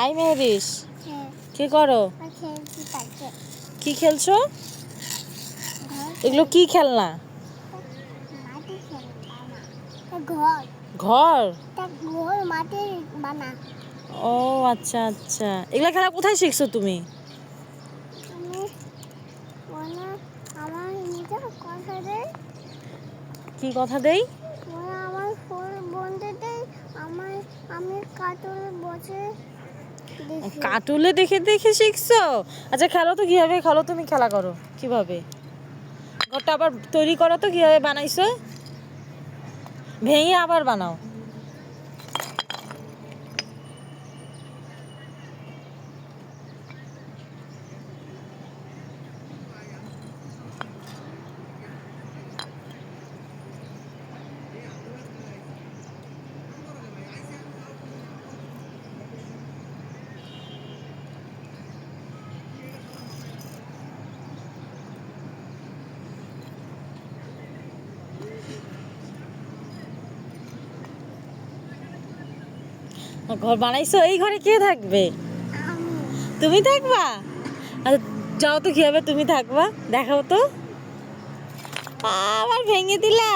I মেহরিস, হ্যাঁ কি করো? খেলছি তাকে কি খেলছো? ঘর এগুলো কি খেলনা? মাটি খেলনা না ঘর ঘর? তা ঘর মাটির বানা ও আচ্ছা আচ্ছা, এগুলা খেলা কোথায় শিখছো তুমি? আমি ওনা আমার নিজের কথা দেয় কি কথা দেই? ওরা আমার ফোন বন্ধ দেয় আমার আমি কার্টুনে বসে দেখি কার্টুনে দেখে দেখে শিখছো? আচ্ছা খেলো তো, কিভাবে খেলো তুমি? খেলা করো কিভাবে? ঘরটা আবার তৈরি করো তো, কিভাবে বানাইছো? ভেঙে আবার বানাও। ঘর বানাইছো? এই ঘরে কে থাকবে? আমি তুমি থাকবা? আচ্ছা যাও তো, কিভাবে তুমি থাকবা দেখাও তো। আবার ভেঙে দিলা।